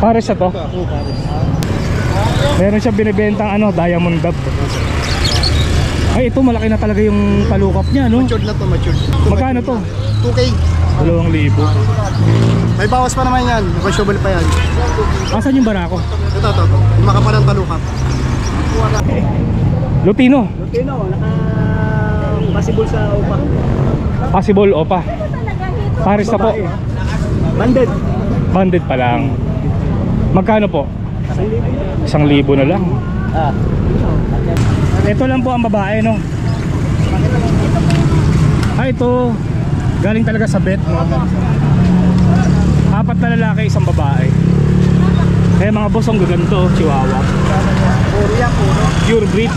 Pares siya to? Oo, pares. Meron siya binibentang ano, diamond dove. Ay, ito malaki na talaga yung talukap niya, no? Matured na to, matured. Magkano to? 2K. 2,000. May bawas pa naman yan. Negotiable pa yan. Asan yung barako? Ito. Yung makapalang talukap. Lutino. Lutino, naka-possible sa upa. Possible opa. Pares na po. Banded. Banded pa lang. Magkano po? 1,000 na lang. Ito lang po ang babae, no? Ito galing talaga sa vet, no? 4 na lalaki, 1 babae. Kaya mga boss, ang gaganto, Chihuahua. Korea, puro. Pure breed.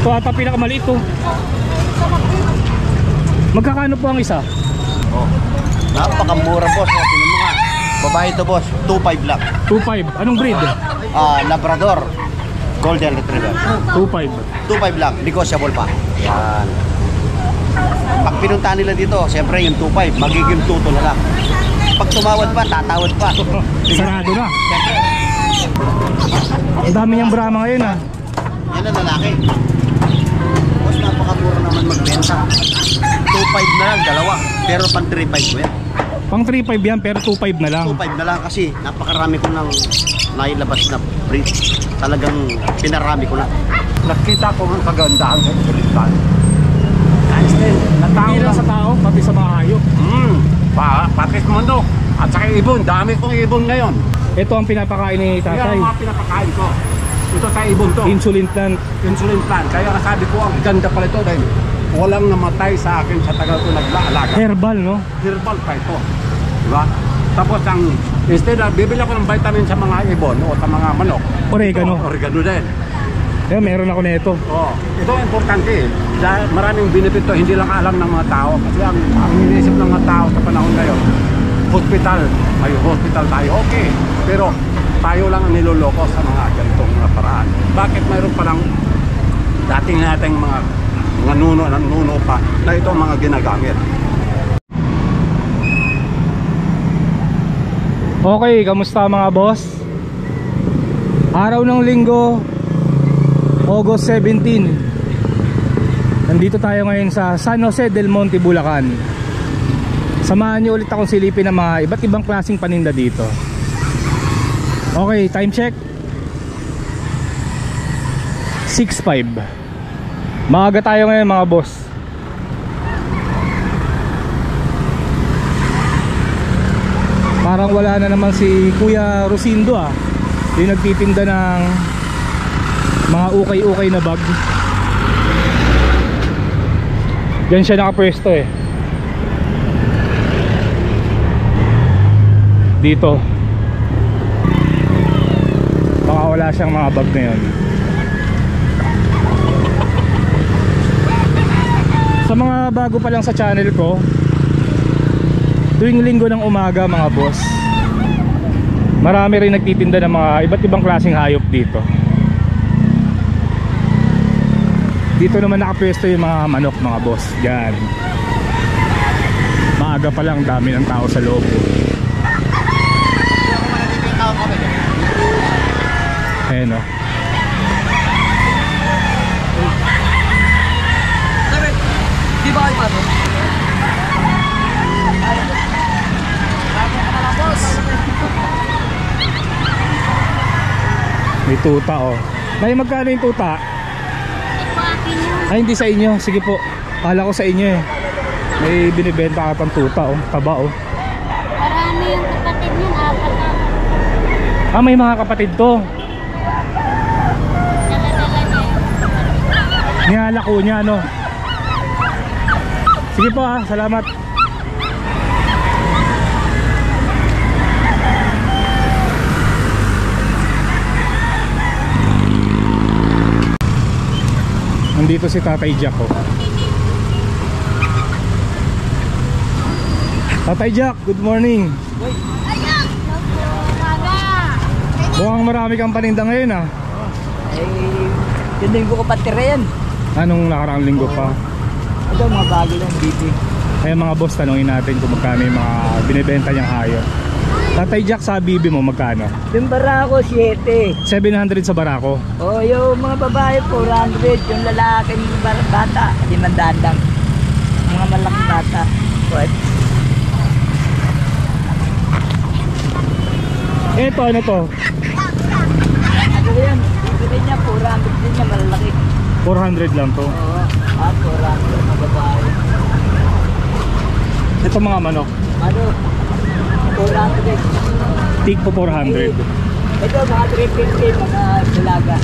Ito ata pinakamaliit to. Magkakano po ang isa? Oh. Napakamura boss, tingnan mo nga. Babae to boss, 2.5 lang. 2.5. Anong breed? Labrador, Golden Retriever. 2.5. 2.5 lang, negotiable pa. Yan. Pag pinunta nila dito, siyempre yung 2.5, magiging 2 na lang. Pag tumawad pa, tatawad pa. Sarado na. Ang dami niyang Brahma ngayon, ha? Yan ang lalaki. Boss, napakamura naman magbenta. 2.5 na lang, dalawa. Pero pang 3.5 ko yan. Pang 3.5 yan, pero 2.5 na lang. 2.5 na lang kasi napakarami ko ng nailabas na breed. Talagang pinarami ko na. Nakita ko ang kagandahan sa Kulitan. Einstein, natao Hindi lang lang. sa tao, pati sa mga hayop. Pati sa mundo. At saka ibon, dami kong ibon ngayon. Ito ang pinapakain ni Kaya tatay. ang mga pinapakain ko. Ito sa ibon to. Insulin plant. Insulin plant. Kaya nasabi ko, ang ganda pala ito dahil walang namatay sa akin sa tagal ko naglaalaga. Herbal, no? Herbal pa ito. Diba? Tapos ang, instead na bibili ako ng vitamin sa mga ibon o sa mga manok. Oregano. Ito, oregano din. Kaya meron ako nito. Oh, ito ang importante dahil maraming benefit to, hindi lang alam ng mga tao kasi ang iniisip ng mga tao sa panahon ngayon, hospital, may hospital tayo, okay, pero tayo lang ang niloloko sa mga ganitong mga paraan. Bakit mayroon palang dating nating mga nuno pa na ito ang mga ginagamit? Okay, kamusta mga boss? Araw ng linggo, August 17. Nandito tayo ngayon sa San Jose del Monte, Bulacan. Samahan niyo ulit akong silipin ng mga iba't ibang klaseng paninda dito. Okay, time check 6:05. Maaga tayo ngayon mga boss. Parang wala na naman si Kuya Rosindo, yung nagtitinda ng mga ukay-ukay na bag. Diyan siya nakapwesto dito. Baka wala siyang mga bag na yun. Sa mga bago pa lang sa channel ko, tuwing linggo ng umaga mga boss, marami rin nagtitinda ng mga iba't ibang klaseng hayop dito. Dito naman nakapwesto yung mga manok mga boss. Yan. Maaga pa lang, dami ng tao sa loob. Ayan o. Di ba kayo pato? May tuta o. May magkano yung tuta? Ay, hindi sa inyo. Sige po. Kala ko sa inyo eh. May binibenta ka pang tuta o. Taba o. Marami yung kapatid niyan, 4 na. Ah, may mga kapatid to. Dala-dala niya. Nilalako niya ano. Sige po salamat. Nandito si Tatay Jack oh. Tatay Jack, good morning. Mukhang marami kang paninda ngayon Yung linggo ko patira yan. Anong nakaraang linggo pa? Ito mga bago lang, BP. Kaya mga boss, tanongin natin kung magkano yung mga binibenta niyang hayop. Tatay Jack, sa bibi mo magkano? Yung barako, 7. 700 sa barako. O, yung mga babae, 400. Yung lalaki, yung bata, 500 lang. Mga malaki bata. What? Ito, ano to? Ano yan? Yung niya, 400 din niya, malalaki. 400 lang to. Oo, 400 mga babae. Ito mga manok. Ano? 400. Tig po 400. Ito, mga 350 mga dalaga.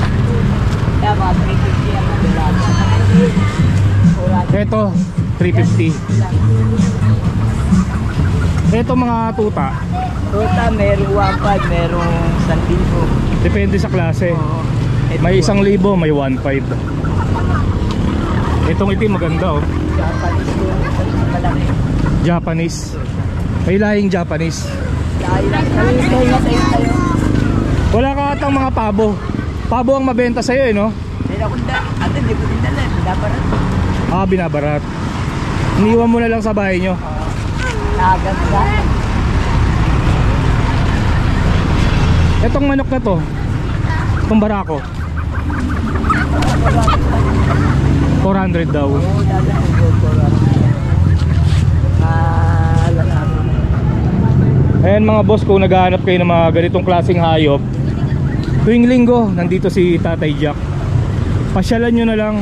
Kaya mga 350 ang mga dalaga. 400. Ito, 350. Ito mga tuta. Tuta, merong 1.5, merong 1,000. Depende sa klase. Oo. May 1,000, may 1,500. Itong itim maganda oh. Japanese yung malaki. Japanese. May lahing Japanese. Dahil lang tayo. Wala ka atang mga pabo. Pabo ang mabenta sa'yo eh, no? Hindi ako na. Ate, hindi ko din dala. Binabarat. Ah, binabarat. Iniwan mo na lang sa bahay nyo. Nakaganda. Etong manok na to, itong barako, 400 daw. Oo, dala. Ayan mga boss, kung naghahanap kayo ng mga ganitong klaseng hayop, tuwing linggo nandito si Tatay Jack. Pasyalan nyo na lang.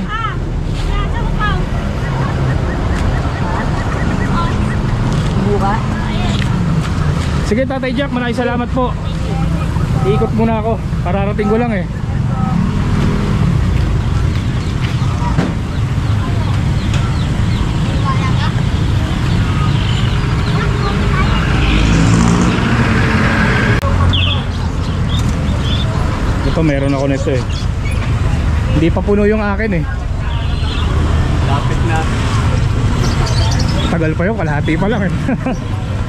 Buka? Sige Tatay Jack, maraming salamat po. Iikot muna ako, kararating ko lang eh. Ito meron ako nito eh. Hindi pa puno yung akin eh. Lapit na. Tagal pa yun, kalahati pa lang eh.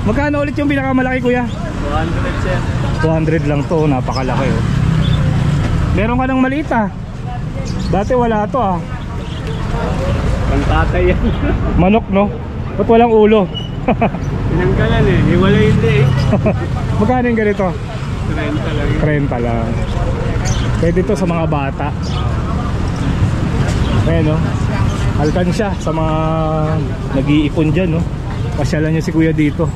Magkano ulit yung pinakamalaki kuya? 200 sir. 200 lang to, napakalaki oh. Meron ka ng maliit ah. Dati wala to ah. Pangtatay yan. Manok no? Ba't walang ulo? Pinanggalan eh. Hiwalay hindi eh. Magkano yung ganito? 30 lang. 30 lang. Pwede to sa mga bata. Ayan no? Alkansya sa mga nag-iipon dyan no? Pasyalan nyo si kuya dito.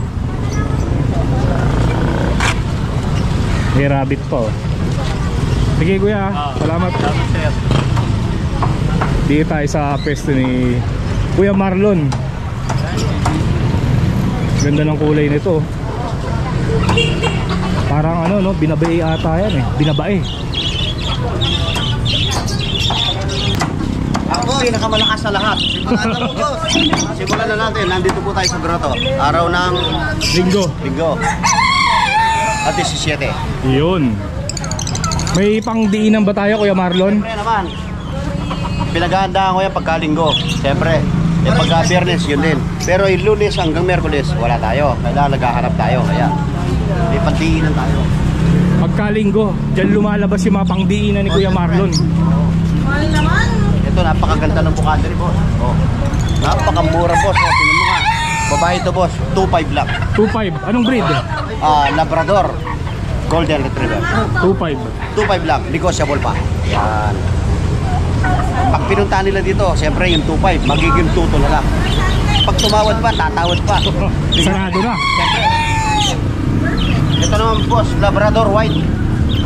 May rabbit pa oh. Sige kuya, salamat. Salamat sir. Dito tayo sa pwesto ni Kuya Marlon. Ganda ng kulay nito. Parang ano no, binabae ata yan eh. Binabae. Ako, pinakamalakas sa lahat. Simulan na po, boss. Simulan na natin. Nandito po tayo sa grotto. Araw ng Linggo. linggo. At 17. Yun. May pangdiinan ba tayo Kuya Marlon? Siyempre naman. Pinaghahandaan ko yan pagkalinggo. Siyempre. Eh pagka Biyernes, yun din. Pero yung Lunes hanggang Miyerkules, wala tayo. Kailangan naghahanap tayo. Kaya may pagdiinan tayo. Pagkalinggo, dyan lumalabas yung mga pangdiinan ni Kuya Marlon. Ito, napakaganda ng bukatery, boss. Oh. Napakamura, boss. Oh, tingnan mo nga. Babae ito, boss. 2.5 lang. 2.5. Anong breed? Labrador. Golden Retriever. 2.5. 2.5 lang. Negotiable pa. Yan. Pag pinuntahan nila dito, siyempre yung 2.5, magiging 2 na lang. Pag tumawad pa, tatawad pa. Sarado na. Siyempre. Ito naman, boss. Labrador White.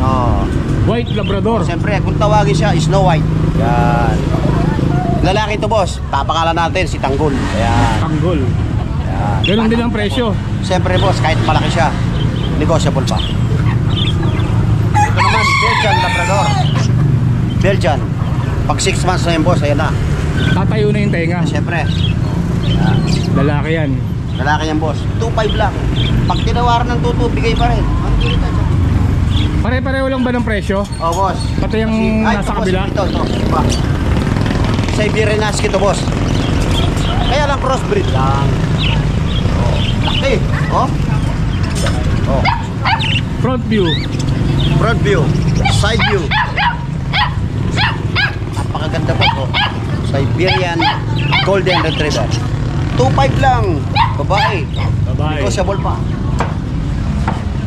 Oh. White Labrador. Siyempre, kung tawagin siya, Snow White. Yan. Lalaki ito, boss. Papakalan natin si Tanggol. Ayan. Tanggol. Ayan. Ganon din ang presyo. Siyempre, boss, kahit malaki siya, negotiable pa. Ito naman, Belgian Labrador. Belgian. Pag 6 months na yun, boss, ayan na. Tatayo na yung tenga. Siyempre. Ayan. Lalaki yan. Lalaki yan, boss. 2.5 lang. Pag tinawaran ng 2.2, bigay pa rin. Pare-pareho lang ba ng presyo? Oh, boss. Pati yung Ay, nasa ito, kabila? Boss, ito. Diba? Siberian Husky ito, boss. Kaya lang crossbreed lang. Oh, laki. Oh. Oh. Front view. Front view. Side view. Napakaganda po ito. Siberian Golden Retriever. 2.5 lang. Babae. Babae. Negotiable pa.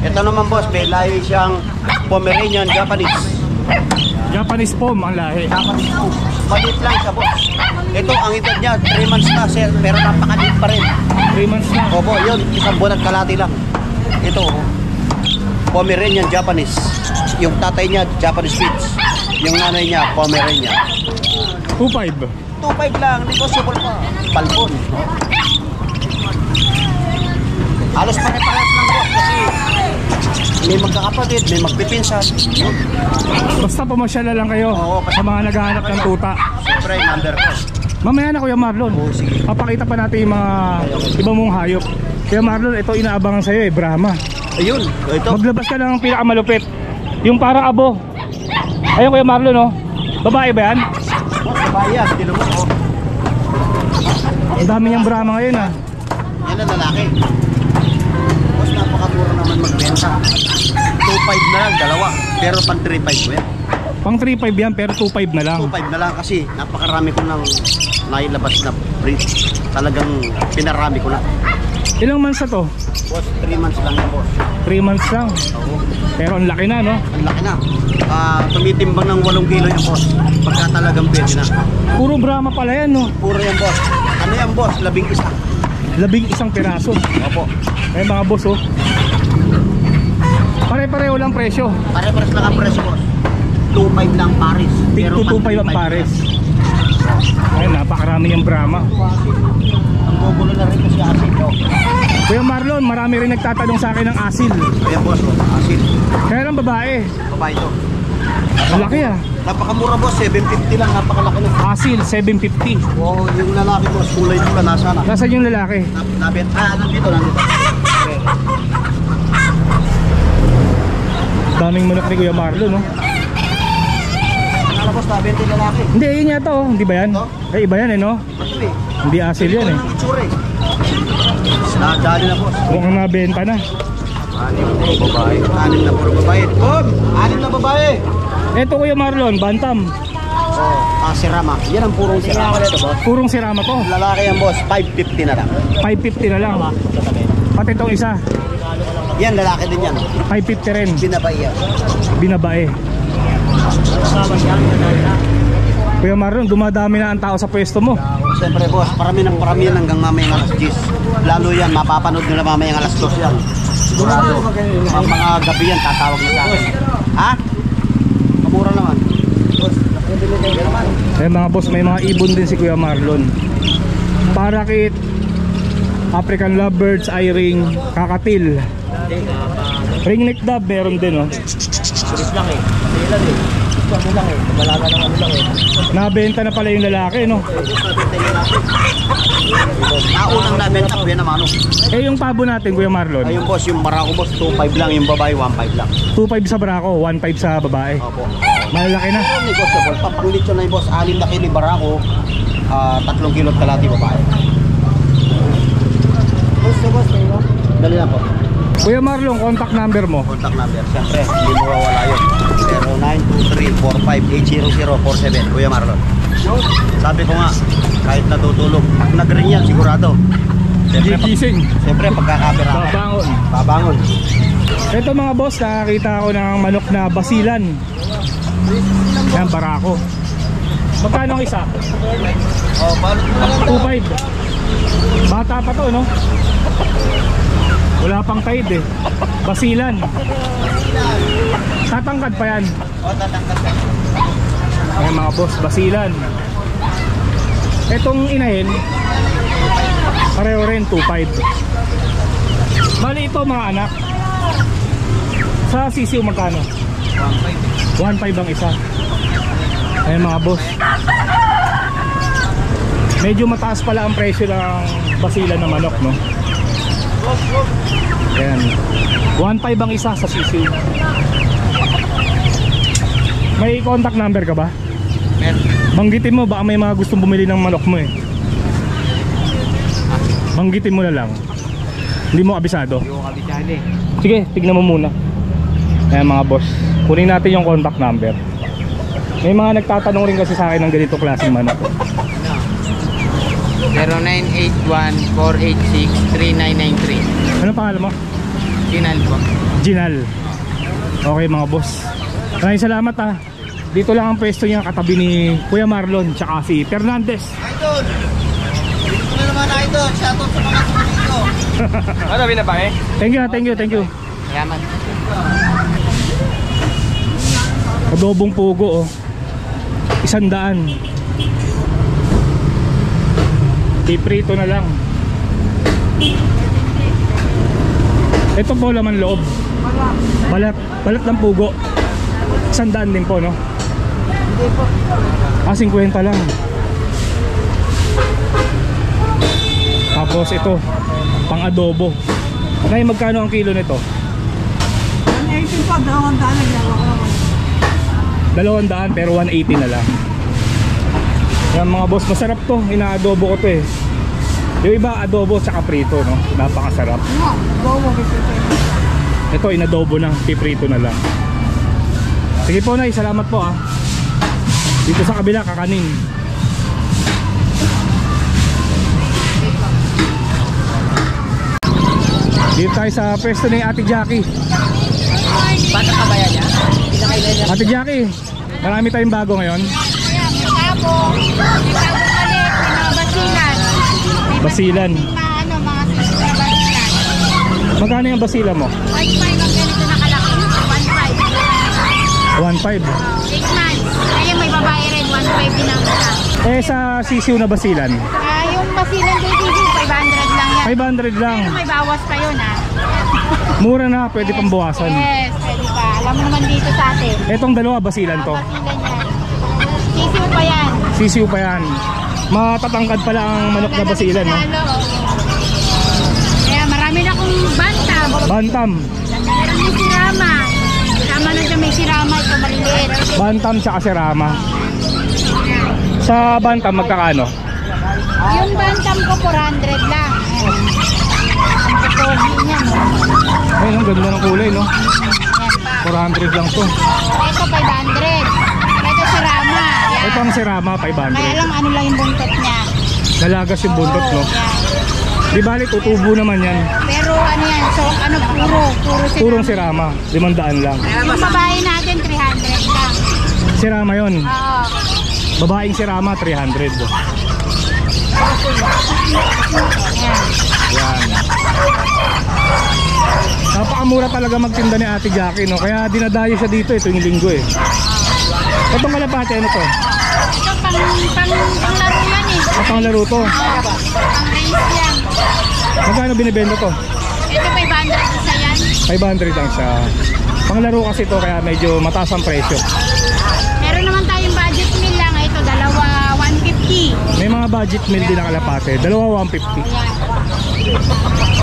Ito naman boss, may lahi siyang Pomeranian Japanese. Japanese Pom ang lahi. Japanese po. Maliit lang siya boss. Ito, ang edad niya, 3 months na sir, pero napakaliit pa rin. 3 months na. Opo, yun, isang buwan at kalati lang. Ito, Pomeranian Japanese. Yung tatay niya, Japanese Spitz. Yung nanay niya, Pomeranian. 2.5. 2.5 lang, negotiable pa. Palpon. Halos pare-parehas lang po kasi may magkakapatid, may magpipinsan. Basta pumasyal na lang kayo Oo, sa mga naghahanap ng tuta. Siyempre, number ko. Mamaya na Kuya Marlon. Oo, sige. Papakita pa natin yung mga iba mong hayop. Kuya Marlon, ito inaabangan sa'yo eh, Brahma. Ayun, ito. Maglabas ka ng pinakamalupit. Yung parang abo. Ayun Kuya Marlon, oh. Babae ba yan? Bayas, tino mo. Oh. Ang dami niyang Brahma ngayon, ah. Yan ang lalaki. Boss, napakamura naman magbenta. 2.5 na lang, dalawa. Pero pang 3.5 ko yan. Pang 3.5 yan, pero 2.5 na lang. 2.5 na lang kasi napakarami ko ng nailabas na breed. Talagang pinarami ko na. Ilang months na to? Boss, 3 months lang yan, boss. 3 months lang. Oo. Pero ang laki na, no? Ang laki na. Tumitimbang ng 8 kilo yan, boss. Pagka talagang pwede na. Puro Brahma pala yan, no? Puro yan, boss. Ano yan, boss? 11. 11 piraso. Opo. Ay mga boss, oh. Pare-pareho lang presyo. Pare-pares lang ang presyo, boss. 2.5 lang Paris. Tig to 2.5 ang pares. Ay, napakarami yung Brahma. Ang gugulo na rin kasi asin, no? Kuya Marlon, marami rin nagtatanong sa akin ng asil. Ayan, boss, oh. Asin. Kaya lang babae. Babae to. Ang laki, ah. Napakamura, boss. 750 lang. Napakalaki na. Asil, 750. Oo, yung lalaki, boss. Kulay pula. Nasa na? Nasaan yung lalaki? Nabit. Nandito. Okay. Daming manok ni Kuya Marlon, no? Ano, boss? Nabit yung lalaki. Hindi, yun yata, oh. Hindi ba yan? Ito? Ay, iba yan, eh, no? Ito, eh. Hindi asil yan, eh. Ito yung itsura, eh. Nadali na, boss. Mukhang nabenta na. 6 puro babae. 6 na puro babae. Bob! 6 na babae. Eto Kuya Marlon, bantam. Oh, sirama. Yan ang purong sirama nito, boss. Purong sirama to. Lalaki yan, boss. 550 na lang. 550 na lang. Pati itong isa, Yan, lalaki din yan. 550 rin. Binabay yan. Binabae. Kuya Marlon, dumadami na ang tao sa pwesto mo. Siyempre, boss. Parami yan hanggang mamayang alas 10. Lalo yan, mapapanood nyo na mamayang alas 2 yan. Sigurado. Mga gabi yan, tatawag na sa akin. Ha? Kamura naman. Boss, nakabili naman. Eh mga boss, may mga ibon din si Kuya Marlon. Parakit, African lovebirds, eye-ring, kakatil. Ringneck dove meron din, oh. lang eh. Ilan eh. Ano lang eh. Balaga ng ano lang eh. Nabenta na pala yung lalaki, no? Naunang nabenta ko yan naman. Eh yung pabo natin, Kuya Marlon, Ayun, boss, yung barako, boss, 2.5 lang. Yung babae, 1.5 lang. 2.5 sa brako, 1.5 sa babae. Opo. Malalaki na. Ang negosyable. Papanglitsyon na yung boss, 6 na kilo barako, 3 kilo kalati babae. Boss, dali na po. Kuya Marlon, contact number mo. Contact number, siyempre, hindi mo wawala yun. 0923-45-80047. Kuya Marlon. Sabi ko nga, kahit natutulog, pag nag-ring yan, sigurado. Gigising. Siyempre, pagkakapira. Babangon. Babangon. Ito mga boss, nakakita ako ng manok na basilan. Yan, barako. Magkano ang isa? Oh, balot mo lang daw. 2.5. Bata pa to, no? Wala pang tide eh. Basilan. Tatangkad pa yan. Oh, tatangkat ka. Ayan mga boss, basilan. Etong inahin, pareho rin 2.5. Bali ito mga anak. Sa sisiw magkano? 1.5 ang isa. Ayan mga boss. Medyo mataas pala ang presyo ng basilan na manok, no? Ayan. 1.5 ang isa sa sisiw. May contact number ka ba? Banggitin mo, baka may mga gustong bumili ng manok mo eh. Banggitin mo na lang. Hindi mo kabisado. Sige, tignan mo muna. Ayan mga boss, kunin natin yung contact number. May mga nagtatanong rin kasi sa akin ng ganito klaseng manok. 0981-486-3993. Anong pangalan mo? Ginal po. Ginal. Okay mga boss. Maraming salamat ha. Dito lang ang pwesto niya katabi ni Kuya Marlon tsaka si Fernandez. Idol! Dito na naman idol. Shoutout sa mga sumunod. Ano, binabae? Thank you ha, thank you, thank you. Yaman. Adobong pugo oh. 100. Piprito na lang. Ito po laman loob. Balat ng pugo. 100 din po, no? Hindi po. 50 lang. Tapos ito, pang adobo. Nay, magkano ang kilo nito? 180 po, 200 naglawa ko naman. 200 pero 180 na lang. Yan mga boss, masarap to. Ina-adobo ko to eh. Yung iba adobo tsaka prito, no? Napakasarap. Ito inadobo na, piprito na lang. Sige po Nay, salamat po ah. Dito sa kabila kakanin. Dito tayo sa pwesto ni Ate Jackie. Bata ka ba yan niya? Ate Jackie, marami tayong bago ngayon. May sabong, may basilan. Basilan. Mga sisig na basilan. Magkano yung basila mo? 1.5 ang ganito na kalaki. 1.5. 1.5. 8 months. Kaya may babae rin, 1.5 din ang isa. Eh sa sisiw na basilan? Yung basilan kay Gigi, 500 lang yan. 500 lang. Pero may bawas pa yun Mura na, pwede pang bawasan. Yes, pwede pa. Alam mo naman dito sa atin. Etong dalawa basilan to. Basilan yan. Sisiw pa yan. Sisiw pa yan. Matatangkad pala ang manok na basilan, no? Kaya marami na akong bantam. Bantam. Meron may sirama. Tama na dyan may sirama. Ito maliliit. Bantam tsaka sirama. Sa bantam magkakano? Yung bantam ko 400 lang. Ang popogi niya, no? Ayun, ang ganda ng kulay, no? Ayan pa. 400 lang to. Ito 500. Ito sirama. Yan. Ito ang sirama, Kaya 500. lang ano lang yung buntot niya. Nalagas yung buntot, no? Yan. Di bali, tutubo naman yan. Pero ano yan, so ano puro sirama. Purong sirama, 500 lang. Yung babae natin 300 lang. Sirama yon. Oo. Babaeng sirama, 300. Ayan. Yan. Napakamura talaga magtinda ni Ate Jackie, no? Kaya dinadayo siya dito ito yung linggo eh. Itong kalapate, ano to? Ito panglaro yan eh. Panglaro to. Pang race yan. Magkano binibenta to? Ito 500 isa yan. 500 lang siya. Panglaro kasi to kaya medyo mataas ang presyo. Meron naman tayong budget meal lang. Ito dalawa 150. May mga budget meal din ang kalapate. Dalawa 150. Ayan.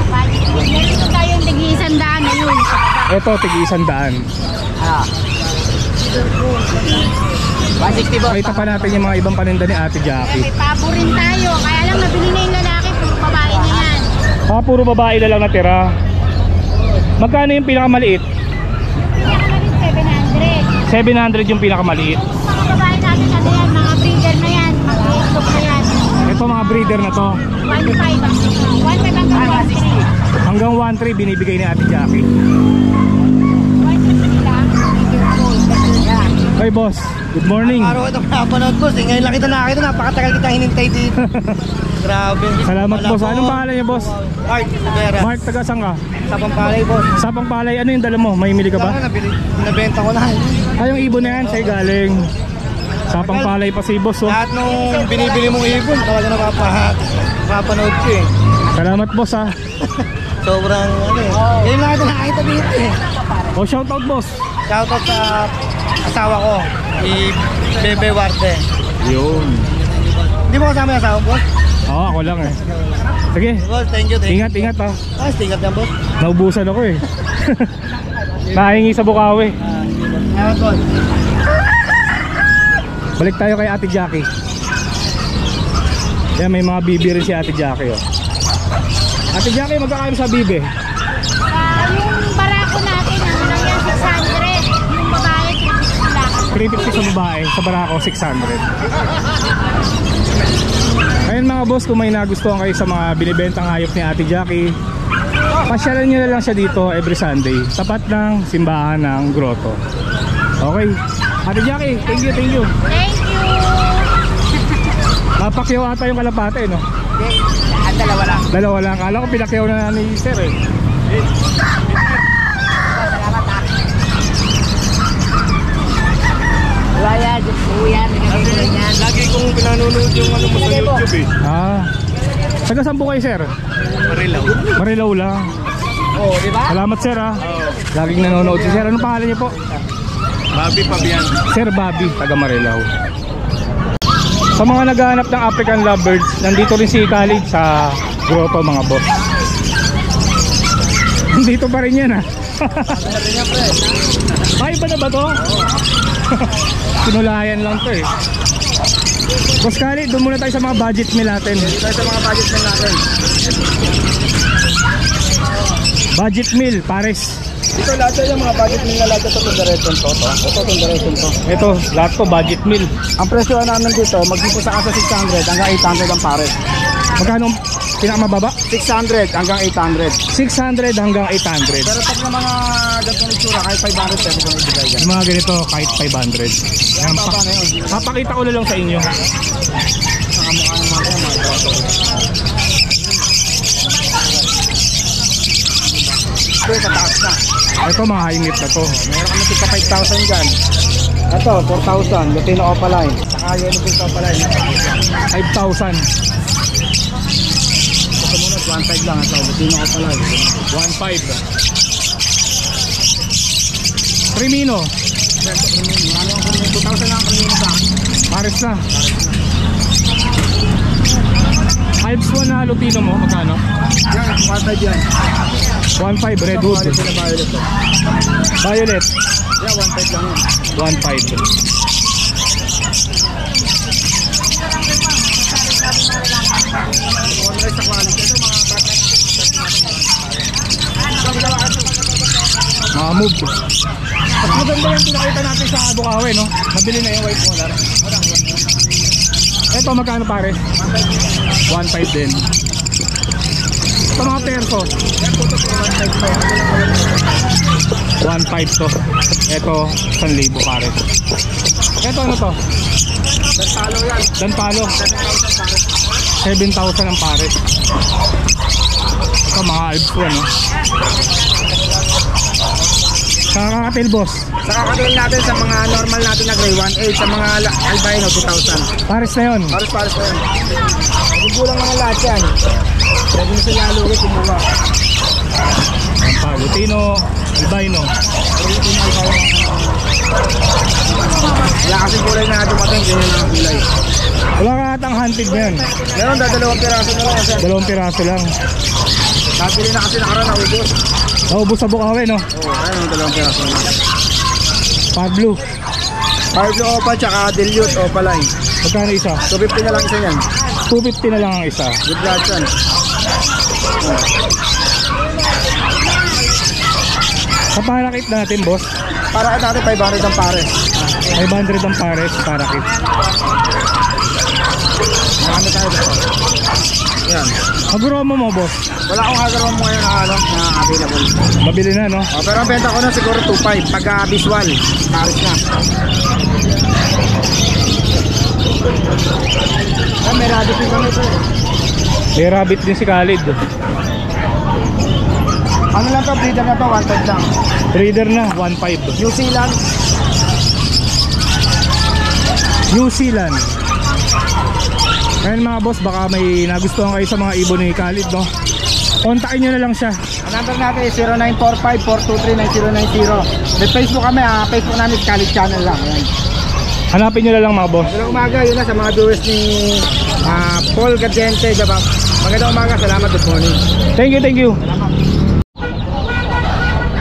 Budget meal. Meron tayong tig-100 na yun. Ito, tig 100. Ah. 160 po. Pakita pa natin yung mga ibang paninda ni Ate Kaya Jackie. may pabo rin tayo. Kaya lang nabili na yung lalaki. Puro babae na yan. Puro babae na lang natira. Magkano yung pinakamaliit? Pinakamalit 700. 700 yung pinakamaliit. Yung mga babae natin ano yan. Mga breeder na yan. Mag-iitlog na yan. Ito mga breeder na to. 1.5 ang 1.5 hanggang 1.3. Hanggang 1.3 binibigay ni Ate Jackie. 1.3 lang. Medium gold. Yan. Hey boss, good morning. Araw ito napanood boss. Ngayon lang kita nakita. Napakatagal kitang hinintay dito. Grabe. Salamat boss. Anong pangalan niya boss? Art Rivera. Mark, taga saan ka? Sa Pampalay boss. Sa Pampalay, ano yung dala mo? May mili ka ba? Nabenta ko na. Yung ibon na yan, sa'yo galing. Sa Pampalay pa si boss, oh. Lahat nung binibili mong ibon, talaga napapanood ko eh. Salamat boss, ha. Sobrang ano eh. Ngayon lang ito nakakita dito eh. Oh, shoutout boss. Shoutout sa asawa ko, si Bebe Warte. Yun. Hindi mo kasama yung asawa boss? Oo, ako lang eh. Sige, Boss, thank you. ingat, ingat ha. Ingat yan boss. Naubusan ako eh. Nahingi sa Bukawi. Salamat boss. Balik tayo kay Ate Jackie. Yan, may mga bibi rin si Ate Jackie, oh. Ate Jackie, magkakaano sa bibi? Yung barako natin, ano lang yan, 600. Yung babae, 350 lang. 350 sa babae, sa barako 600. Ayun mga boss, kung may nagustuhan kayo sa mga binibentang hayop ni Ate Jackie, Pasyalan nyo na lang siya dito every Sunday, tapat ng simbahan ng Grotto. Okay, Ate Jackie, thank you. Thank you. Mapakyaw ata yung kalapate, no? Dalawa lang. Dalawa lang, kala ko pinakyaw na ni Sir eh. Salamat ha. Wala yan, yan, nagkakaroon yan. Lagi kong pinanonood yung ano mo sa YouTube eh. Taga saan po kayo, Sir? Marilaw. Marilaw lang. Oo, di ba? Salamat, Sir, ha. Laging nanonood si Sir. Anong pangalan niyo po? Bobby Pabian. Sir Bobby, taga Marilaw. Sa mga naghahanap ng African lovebirds, nandito rin si Khalid sa Grotto, mga boss. Nandito pa rin yan, ha. Ay, iba na ba to? Sinulayan lang to eh. Boss Khalid, doon muna tayo sa mga budget meal natin. Budget meal, pares. Ito lahat yung mga budget nila lahat ito tundareton to. Ito tundareton to. Ito, lahat to budget meal. Ang presyo namin dito, mag-impos sa kasa 600 hanggang 800 ang pares. Magkano pinakamababa? 600 hanggang 800. 600 hanggang 800. Pero pag na mga ganitong itsura, kahit 500 pesos kung ibigay dyan. Yung mga ganito, kahit 500. Yan, Baba na yun. papakita ko na lang sa inyo. Nakamukha ng mga ito sa taas na. Ito mga high meat na to. Meron kami tika 5,000 dyan. Ito, 4,000. Lutino Opaline. Saka yellow fish Opaline. 5,000. Ito muna, 1.5 lang. Ito, Lutino Opaline. 1,500. Primino. Marami akong kanina. 2,000 lang ang kanina sa akin. Pares na. Hives mo na lutino mo, magkano? Yan, 1.5 yan. 1,500 redwood. Ito na violet to. Violet. Yan, 1.5 lang yan. 1,500. Online sa quality. Ito, mga bata Mga move. At maganda yung pinakita natin sa Bukawi, no? Nabili na yung white collar. Ito, magkano pare? 1,500 din. Ito mga perso. 1,500 to. Ito, 1,000 pare. Ito ano to? Talo yan. Danpalo. 7,000 ang pare. Ito mga Alps ko, ano? Kakakatil, boss. Sa kakatuloy natin sa mga normal natin na gray 1.8, sa mga albino 2,000. Pares na yun. Pares na yun. Nagbulang mga lahat yan. Pwede na sila lugit kumuha. Lutino, albino. Wala kasing kulay na dumating, ganyan ang kulay. Wala ka atang hunted na yan. Meron, dalawang piraso na lang. 2 piraso lang. Napili na kasi nakaraan na ubos. Naubos sa Bukawi, no? Oo, ayun, dalawang piraso na lang. Pablo. Parblo Opal, tsaka Dilute Opaline. Magkano isa? 250 na lang isa yan. 250 na lang ang isa. Good blood yan. Sa parakit natin, boss, Para ka natin 500 ang pare. 500 ang pares parakit. Ano tayo dito? Yan. Agromo mo, boss. Wala akong hagaron mo ngayon na ano, na available. Mabili na, no? Oh, pero ang benta ko na siguro 2.5 pagka visual. Paris na. May rabbit din kami ito. May rabbit din si Khalid. Ano lang to, breeder na to, 1.5 lang. Breeder na, 1.5. New Zealand. New Zealand. Ngayon mga boss, baka may nagustuhan kayo sa mga ibon ni Khalid, no? Kontakin nyo na lang siya. Ang number natin is 0945-423-9090. May Facebook kami, Facebook namin Khalid Channel lang. Ayan. Hanapin nyo na lang mga boss. Magandang umaga, yun na sa mga viewers ni Paul Gadiente, diba? Magandang umaga, salamat, good morning. Thank you.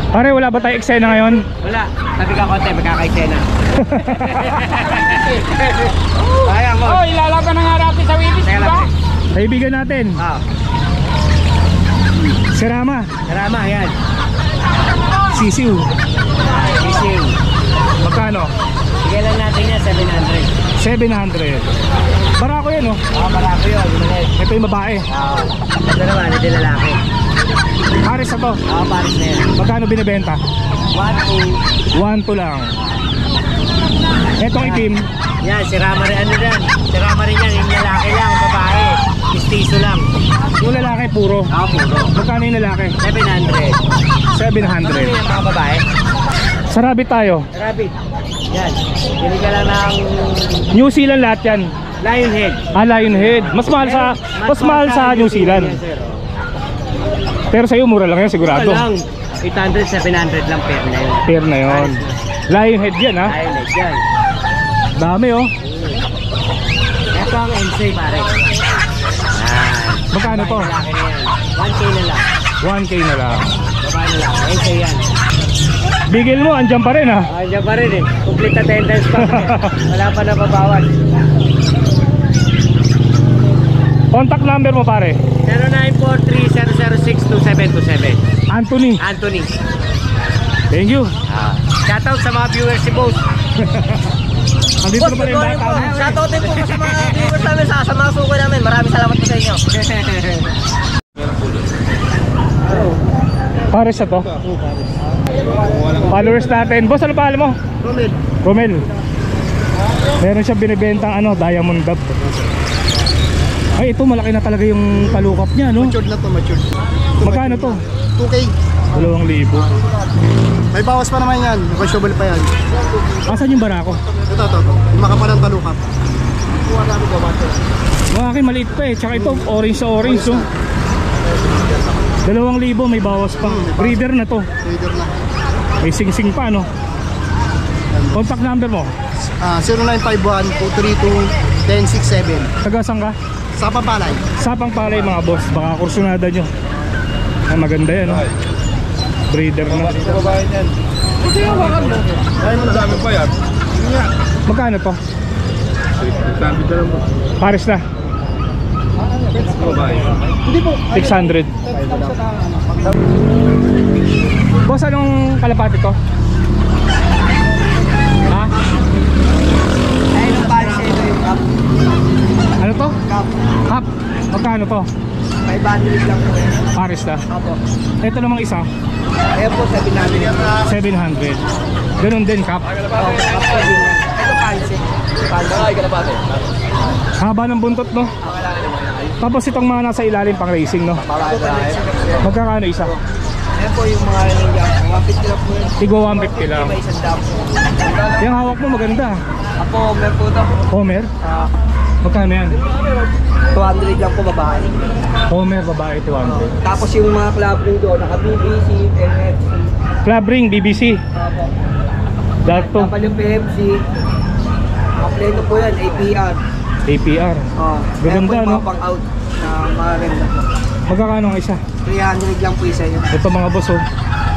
Pare, wala ba tayo eksena ngayon? Wala. Sabi ka konti, magkakaisena. Ayan mo. Oh, ilalaban na nga natin sa Wibis, di ba? Kaibigan natin, si Rama, Karama, yan. Sisiu. Fishing. Magkano? Sige lang natin yan, 700. Barako yan, no? Marami yun. Ito yung babae. Ito naman, ito lalaki. Pares na to. Paris na yan. Magkano binibenta? 1, 1-2 lang. Etong itim, Yan, si Rama rin ano yan. Si Rama rin yan, yung lalaki lang, babae. Istiso lang. yung lalaki puro. Puro. Magkano yung lalaki? 700. 700. Yung mga babae? Sa rabbit tayo. Rabbit. Yan. Bili ka lang ng New Zealand lahat yan. lion head. Lion head. Mas mahal sa New Zealand. Yan, sir. Pero sa'yo mura lang yan sigurado. Lang. 800, 700 lang pair na yun. Pair na yon. Lion head yan ha. Lion head yan. Dami oh. Ito ang NC pare. Yan. Magkano to? Lalaki na yan. 1K na lang. 1K na lang. Babae na lang. NC yan. Bigel mo, andyan pa rin ha. Andiyan pa rin eh. Complete attendance pa. Wala pa nababawas. Contact number mo pare. 0943-006-2727. Anthony. Anthony. Thank you. Shoutout sa mga viewers si Boss. Andito na pala yung bata. Shoutout din po sa mga viewers namin sa mga suko namin. Maraming salamat po sa inyo. Pares na to. Followers natin. Boss, ano pangalan mo? Romel. Romel. Meron siya binibentang diamond dub. Ay, ito malaki na talaga yung palukap niya, no? Matured na to, matured. Magkano to? 2K. 2,000. May bawas pa naman yan. Negotiable pa yan. Asan yung barako? Ito. Yung makapalang talukap. Mga akin maliit pa eh. Tsaka ito, orange sa orange, no? 2,000 may bawas pa. Breeder na to. Trader na. May sing-sing pa, no? Contact number mo? 0951-232-1067. Taga saan ka? Sa Pampalay. Sapang Palay mga boss. Baka kursunada nyo. Ay, maganda yan, no? Breeder na. Magkano to? Pares na. 600. Boss, anong kalapati to? Ha? Ayun ang Paris sa ito yung cup. Ano to? Cup. Magkano to? 500 lang po. Pares na. Opo. Ito namang isa. Ayan po, 700. 700. Ganun din, cup. Ito Paris eh. Haba ng buntot, no? Tapos itong mga nasa ilalim pang racing, no? Magkakano isa? Ayan po yung mga wapit nila po yun. Tigo 150 lang. May isang dam. Yung hawak mo maganda. Apo, meron po ito. Homer? Magkano yan? 200 lang po babae. Homer, babae, 200. Tapos yung mga club ring doon, naka BBC, NFC. Club ring, BBC. Apo. Dato. Tapos yung PFC. Kompleto po yan, APR. APR. Gaganda, Ayan po yung no? mga pang-out na maganda po. Magkakano ang isa? 300 lang po isa yun. Ito mga boss, oh.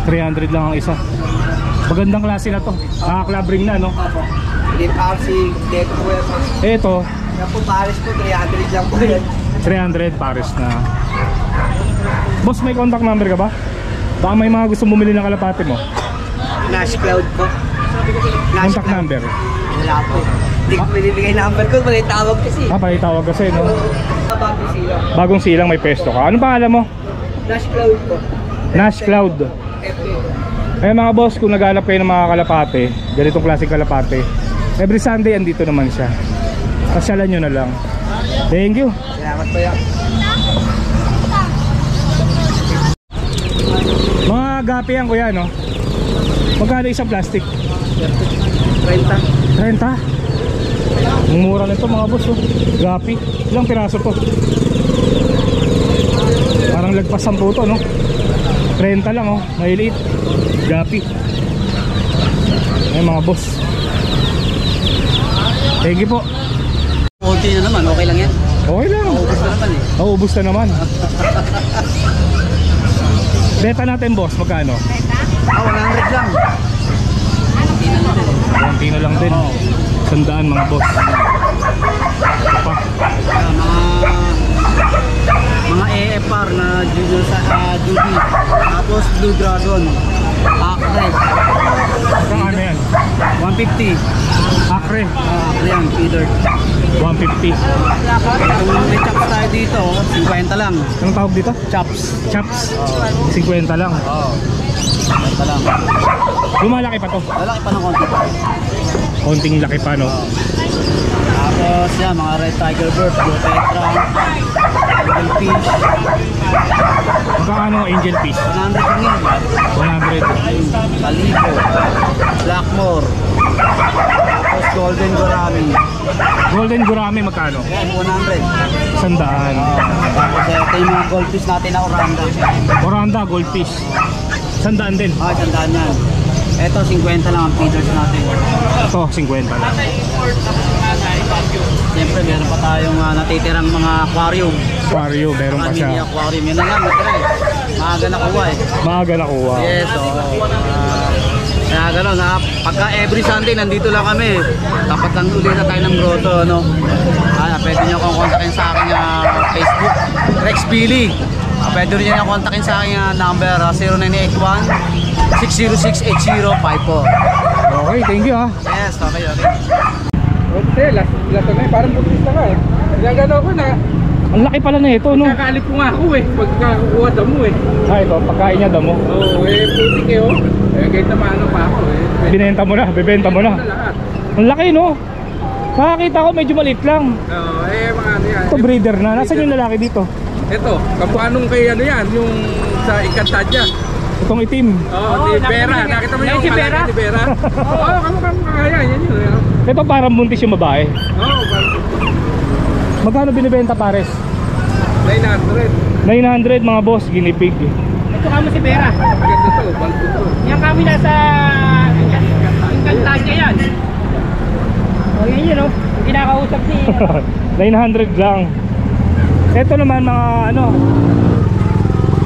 300 lang ang isa. Magandang klase na to. Club ring na, no? Apo. Lip RC, kompleto po yan. Ito, Yan po, Paris po, 300 lang po yan. 300 pares na. Boss, may contact number ka ba? Baka may mga gusto bumili ng kalapati mo. Nash Cloud po. Nash Contact Cloud. number. Wala po. Hindi ko binibigay number ko, may tawag kasi. Palitawag kasi, no? Bago sila. Bagong silang may pesto ka. Ano pangalan mo? Nash Cloud po. Nash Cloud. FB. Eh mga boss, kung naghanap kayo ng mga kalapate, ganitong klaseng kalapate, every Sunday andito naman siya. Pasyalan nyo na lang. Thank you. Salamat po yan. Mga gapi yan kuya, no? Magkano isang plastic? 30. 30? Ang mura nito mga boss, oh. Gapi. Ilang piraso to? Parang lagpas 10 to, no? 30 lang, oh. Mahiliit. Gapi. Ay mga boss. Thank you po. Konti na naman, okay lang yan. Okay lang. Ubus na naman eh. Ubus na naman. Beta natin boss, magkano? 100 lang. Konti na lang din. 100 mga boss. Ito pa. Mga AFR na junior sa Judy. Tapos Blue Dragon. Acre. Kung ano yan? 150. Acre. Acre yan, feeder. 150. Kung may chops tayo dito, 50 lang. Anong tawag dito? Chops. Chops. 50 lang. Oo. 50 lang. Lumalaki pa to. Lalaki pa ng konti. Konting laki pa, no? Tapos yan, mga red tiger bird, blue tetra, angel fish. Magkano angel fish? 100 lang yan. 100. Calico, Blackmore, tapos golden gourami. Golden gurame magkano? Yan, 100. 100. Tapos ito yung mga goldfish natin na oranda. Oranda, goldfish. 100 din. Ah, tandaan yan. Ito, 50 lang ang feeders natin. Ito, 50 lang. Siyempre, meron pa tayong natitirang mga aquarium. Aquarium, meron pa Mga mini siya. aquarium. Yan na lang, natira eh. Maaga nakuha eh. Maaga nakuha. Yes, oo. Kaya gano'n, pagka every Sunday nandito lang kami. Tapat lang ulit na tayo ng grotto, ano. Pwede nyo akong kontakin sa aking Facebook, Rex Billy. Pwede rin nyo kontakin sa aking number, 0981-606-8054. Okay, thank you ha. Yes, okay. Kasi, last na eh. Parang butis ka eh. Kaya gano'n ko na. Ang laki pala na ito, no? Kakaalit ko nga ako eh. Pagkakuha damo eh. Ah, ito, pagkain niya damo. Oo, putik eh oh. Kahit naman ano pa ako eh. Binenta mo na, bibenta mo na. Lahat. Ang laki, no? Nakakita ko, medyo maliit lang. Oo, mga ano yan. Ito, breeder na. Nasaan yung lalaki dito? Ito, kapuanong kay ano yan, yung sa Encantadia. Itong itim. Oo, si Vera. Nakita mo yung kalaki ni Vera? Oo, kamukha kaya. Yan yun. Ito parang buntis yung babae. Oo, Magkano binibenta pares? 900. 900 mga boss, ginipig. Ito kamo si Vera. Maganda to, balbo to. Yan kami nasa Encantadia yan. O yan yun o. Yung kinakausap ni 900 lang. Ito naman mga ano,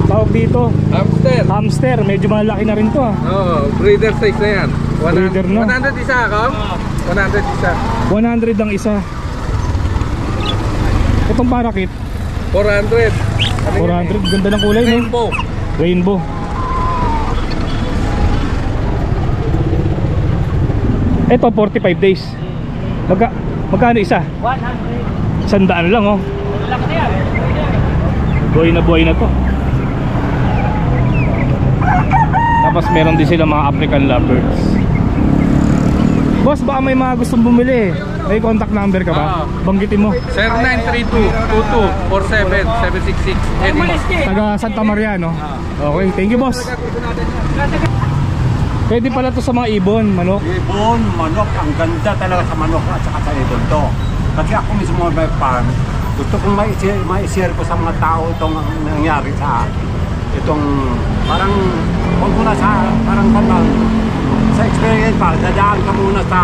tawag dito, Hamster. hamster. Medyo malaki na rin to ah. Oo, breeder size na yan. Breeder na. 100 isa, Kam? 100 isa. 100 ang isa. Itong parakit 400. 400, ganda ng kulay, no? Rainbow. Rainbow. Ito 45 days. Magkano isa? 100. 100 lang, oh. Laki na yan. Buhay na to. Tapos meron din sila mga African lovebirds. Boss, baka may mga gustong bumili. May contact number ka ba? Banggitin mo. 0932-2247-766. Taga Santa Maria, no? Okay, thank you, boss. Pwede pala to sa mga ibon, manok. Ibon, manok, ang ganda talaga sa manok at saka sa ibon to. Kasi ako mismo may farm, gusto kong ma-share ko sa mga tao itong nangyari sa itong parang kung muna sa parang kapag sa experience pa, dadaan ka muna sa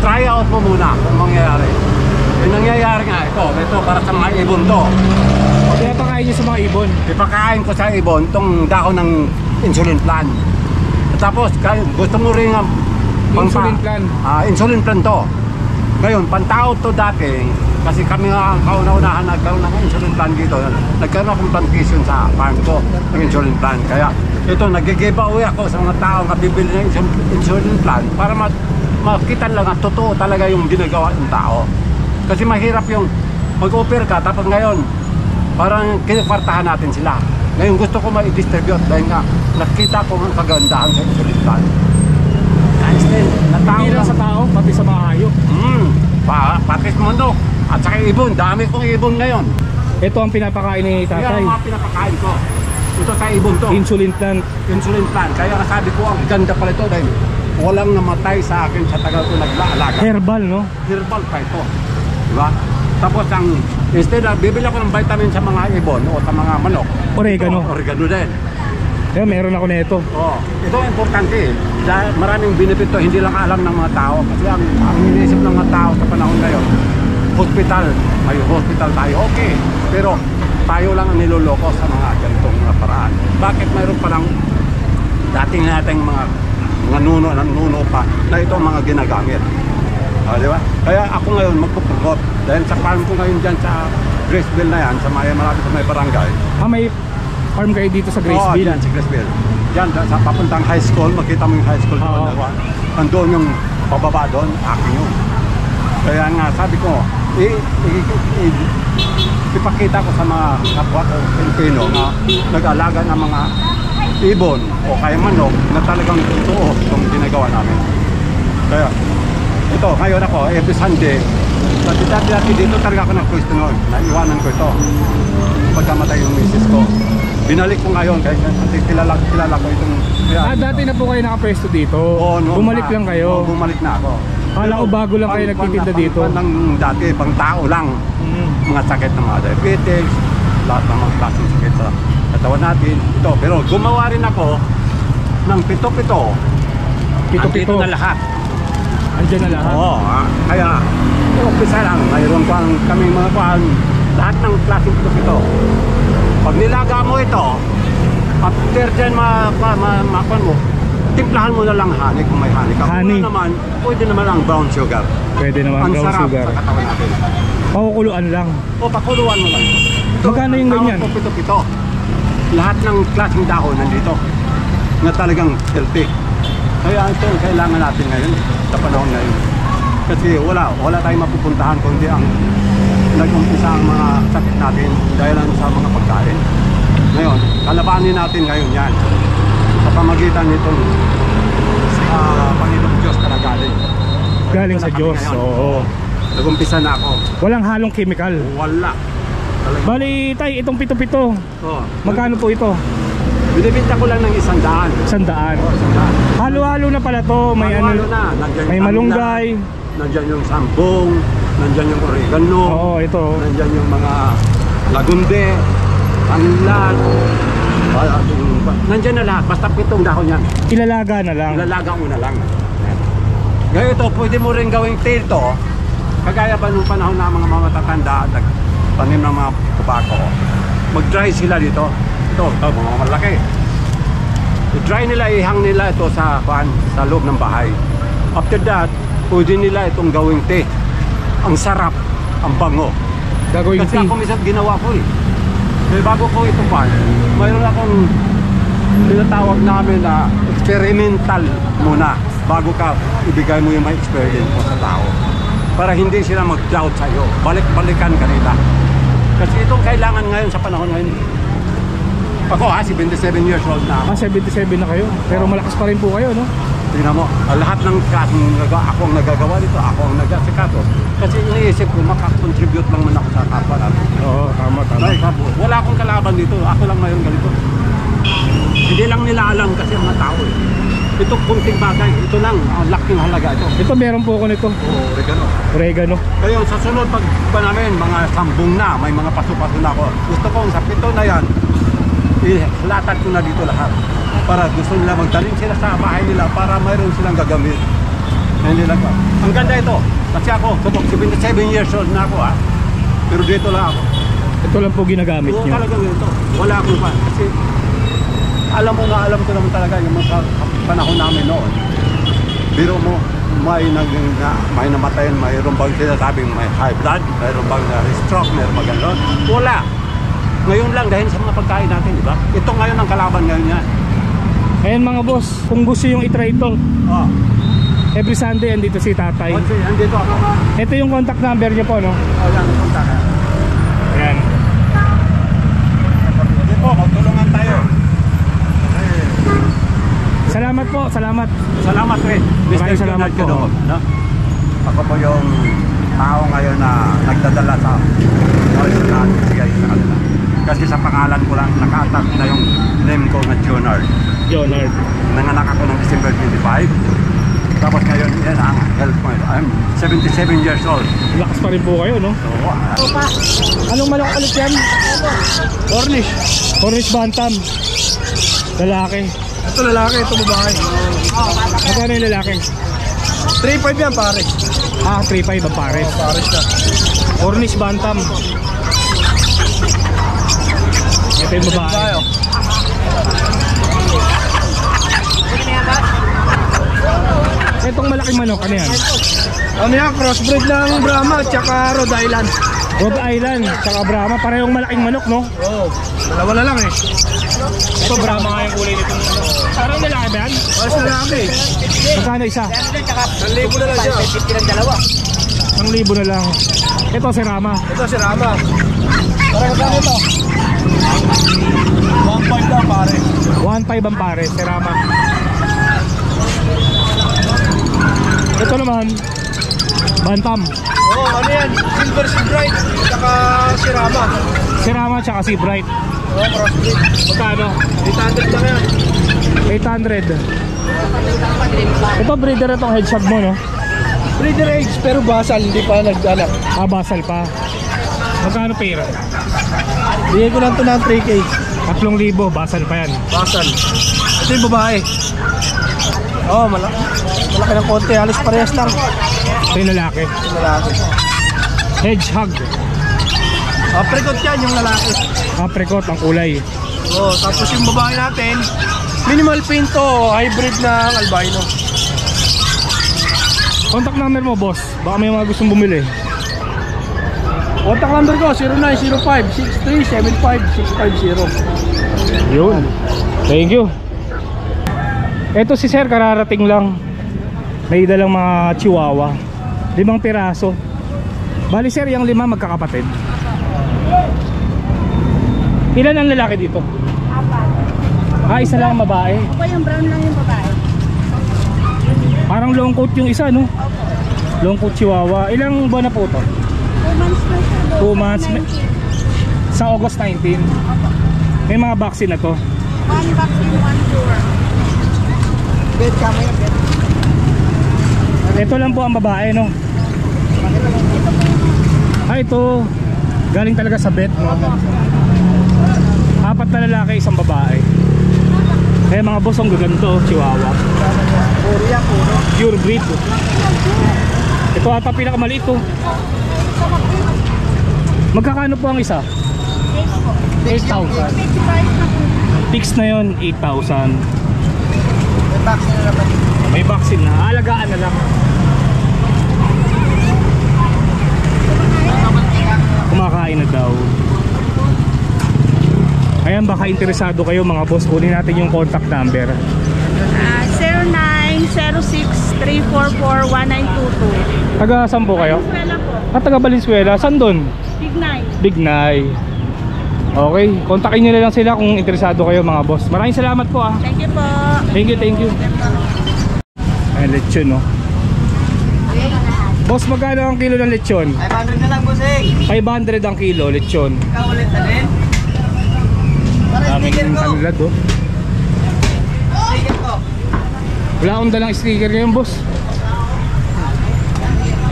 try out mo muna kung mangyayari. Yung nangyayari nga ito para sa mga ibon to. Pinapakain niyo sa mga ibon. Ipakain ko sa ibon itong dahon ng insulin plan. Tapos gusto mo rin Insulin plan. Insulin plan to. Ngayon, pantao to dati kasi kami nga kauna-unahan nagkaroon ng insulin plan dito. Nagkaroon akong plantation sa farm ko ng insulin plan. Kaya ito, nag-give away ako sa mga tao na bibili ng insulin plan para makita lang at totoo talaga yung ginagawa ng tao. Kasi mahirap yung mag-offer ka tapos ngayon parang kinakwartahan natin sila. Ngayon gusto ko ma-distribute dahil nga nakita ko ang kagandahan sa insulin plan. Hindi lang sa tao, pati sa mga hayop. Pati sa manok at saka ibon, dami kong ibon ngayon. Ito ang pinapakain ni Yan tatay. ang mga pinapakain ko. Ito sa ibon to, Insulin plan. insulin plan. Kaya nasabi ko ang ganda pala ito dahil walang namatay sa akin sa tagal ko naglaalaga. Herbal, no? Herbal pa ito. Diba? Tapos instead bibili ako ng vitamin sa mga ibon o sa mga manok. Oregano. Ito, oregano din. Meron ako nito. Ito ang importante dahil maraming benefit to, hindi lang alam ng mga tao kasi ang iniisip ng mga tao sa panahon ngayon, hospital, may hospital tayo, okay, pero tayo lang ang niloloko sa mga ganitong mga paraan. Bakit mayroon palang dating nating mga nuno pa na itong mga ginagamit, di ba? Kaya ako ngayon magpupromote dahil sa farm ko ngayon dyan sa Graceville na yan, sa malapit sa may barangay. Nag-farm kayo dito sa Oo, Graceville. yan, sa Graceville. Yan, sa papuntang high school, makita mo yung high school doon. Oo. Andoon yung pababa doon, akin yun. Kaya nga, sabi ko, ipakita ko sa mga kapwa ko Pilipino na nag-alaga ng mga ibon o kaya manok na talagang totoo itong ginagawa namin. Kaya, ito, ngayon ako, every Sunday, dati dito talaga ako nag-pwesto noon. Naiwanan ko ito. Pagkamatay yung misis ko. Binalik ko ngayon kasi kilala ko itong... Dati na po kayo nakapwesto dito. Oo, noon Bumalik na. lang kayo. Oo, bumalik na ako. Kala ko bago lang kayo nagtitinda dito. Pang dati, pang tao lang. Mga sakit ng mga diabetes, lahat ng mga klaseng sakit sa katawan natin. Ito, pero gumawa rin ako ng pito-pito. Pito-pito. Andito na lahat. Andiyan na lahat. Oo, kaya umpisa lang, mayroon kaming mga kuhan, lahat ng klaseng pito-pito. Pag nilaga mo ito, after dyan makuhan mo, timplahan mo na lang honey kung may honey ka. Honey. Pwede naman ang brown sugar. Pwede naman Ang brown sarap sugar. sa katawan natin. Pakukuluan lang. O pakuluan mo lang. Magkano yung ganyan? Tawag ko pito-pito. Lahat ng klaseng dahon nandito na talagang healthy. Kaya ito ang kailangan natin ngayon sa panahon ngayon. Kasi wala tayong mapupuntahan kundi ang nag-umpisa ang mga sakit natin dahil sa mga pagkain. Ngayon, kalabanin natin ngayon yan sa pamagitan nitong Panginoong Diyos na galing. Galing sa Diyos. Oo. Nag-umpisa na ako. Walang halong chemical. Wala. Talagang. Bali, tay, itong pito-pito. Oh. Magkano po ito? Binibinta ko lang ng 100. 100. Halo-halo na pala to. May Halo-halo ano, na. Nandiyan may yung malunggay. Nandiyan yung sambong, nandiyan yung oregano, Oo, ito. nandiyan yung mga lagunde, panlan, nandiyan na lahat, basta pitong dahon yan. Ilalaga na lang. Ilalaga mo na lang. Ngayon ito, pwede mo rin gawing tail to, kagaya ba nung panahon na mga matatanda, tanim ng mga tobacco, mag-dry sila dito. Ito, mga malaki. I-dry nila, ihang nila ito sa loob ng bahay. After that, pwede nila itong gawing tea. Ang sarap, ang bango. Gagawin Kasi tea. ako minsan ginawa ko eh. Kaya bago ko ito pa, mayroon akong tinatawag namin na experimental muna bago ka ibigay mo yung may experience mo sa tao. Para hindi sila mag-doubt sa iyo. Balik-balikan ka nila. Kasi itong kailangan ngayon sa panahon ngayon. Ako 77 years old na ako. 77 na kayo. Pero malakas pa rin po kayo, no? Tingnan mo, lahat ng klaseng ako ang nagagawa dito, ako ang nagasikaso. Kasi iniisip ko, makakontribute lang man ako sa kapwa natin. Oo, tama. Dahil wala akong kalaban dito, ako lang mayroon ganito. Hindi lang nila alam kasi ang mga tao eh. Ito kunting bagay, ito lang, ang laking halaga ito. Ito meron po ako nito. Oregano. Oregano. Kaya sa sunod pag namin, mga sambong na, may mga paso-paso na ako. Gusto kong sa pito na yan, ilatag ko na dito lahat. Para gusto nila magdalhin sila sa bahay nila para mayroon silang gagamit. Hindi lang ba? Ang ganda ito. Kasi ako, 77 years old na ako pero dito lang ako. Ito lang po ginagamit Oo, nyo. talagang ito. Wala akong pa. Kasi alam ko naman talaga yung mga panahon namin noon. Biro mo, may namatayan, mayroon bang sinasabing may high blood, mayroon bang stroke, mayroon bang gano'n. Wala. Ngayon lang dahil sa mga pagkain natin, di ba? Ito ngayon ang kalaban ngayon yan. Ayan mga boss, kung gusto yung itry ito, Oh. every Sunday andito si tatay. Okay, andito ako. Ito yung contact number niya po, no? Oh, yan, punta ka. Ayan. Hindi po, magtulungan tayo. Salamat po, salamat. Salamat rin. Maraming salamat po. Kado, no? Ako po yung tao ngayon na nagdadala sa knowledge na bigay sa kanila. Kasi sa pangalan ko lang, naka-attach na yung name ko na Jonard. Jonard. Nanganak ako ng December 25. Tapos ngayon, yan ang health ko. I'm 77 years old. Lakas pa rin po kayo, no? So, Anong manok ulit yan? Cornish. Cornish Bantam. Lalaki. Ito lalaki, ito babae. Magkano yung lalaki? 3.5 yan pare. 3.5 ang pares. Pares na. Cornish Bantam. Ito yung babae. Tayo. Itong malaking manok, ano yan? Ano yan, crossbreed ng Brahma at saka Rhode Island. Rhode Island, tsaka Brahma, parehong malaking manok, no? Oo, dalawa na lang eh. Ito Brahma nga yung kulay nitong ano. Parang lalaki ba yan? Pares na lang eh. Magkano isa? 1,000 na lang siya. 1,000 na lang. Ito si Rama. Ito si Rama. Parang magkano ito? 1,500 daw pare. 1,500 ang pare, si Rama. Ito naman, Bantam. Oo, ano yan? Silver Sea Bright. Tsaka si Rama. Si Rama tsaka si Bright. Oo, crossbreed. Magkano? 800 lang yan. 800. Ito breeder itong hedgehog mo, no? Breeder age pero basal, hindi pa nag-anak. Basal pa. Magkano pera? Bigay ko lang ito ng 3K. 3,000, basal pa yan. Basal. Ito yung babae. Oo, malaki ng konti. Halos parehas lang. Ito yung lalaki. Yung lalaki. Hedgehog. Apricot yan yung lalaki. Apricot ang kulay. Oo, tapos yung babae natin, minimal pinto, hybrid ng albino. Contact number mo, boss. Baka may mga gustong bumili. Contact number ko, 0905-6375-650. Yun. Thank you. Ito si sir, kararating lang. May dalang mga chihuahua. 5 piraso. Bali sir, yung 5 magkakapatid. Ilan ang lalaki dito? Isa lang ang babae. Opo, yung brown lang yung babae. Parang long coat yung isa, no? Long coat chihuahua. Ilang buwan na po to? 2 months na siya. 2 months. Sa August 19. May mga vaccine na to. 1 vaccine, 1 cure. Bet ka mo yan, bet. Ito lang po ang babae, no? Ito. Galing talaga sa vet, no? 4 na lalaki, 1 babae. Kaya mga boss, ang gaganto, chihuahua. Puro yan, puro. Pure breed. Ito ata pinakamaliit, oh. Magkakano po ang isa? 8,000. Fix na yun, 8,000. May vaccine na naman. May vaccine na, alagaan na lang. Kumakain na daw. Ayan, baka interesado kayo mga boss. Kunin natin yung contact number. 0906-344-1922. Taga saan po kayo? Eskwela po. Taga Valenzuela. Saan doon? Ignite. Bignay. Okay, kontakin nyo na lang sila kung interesado kayo mga boss. Maraming salamat po ah. Thank you po. Thank you, thank you. Ayan, lechon, no? Boss, magkano ang kilo ng lechon? 500 na lang, bossing. 500 ang kilo, lechon. Ikaw ulit na din. Daming tanlad, oh. Sticker ko. Wala akong dalang sticker ngayon, boss.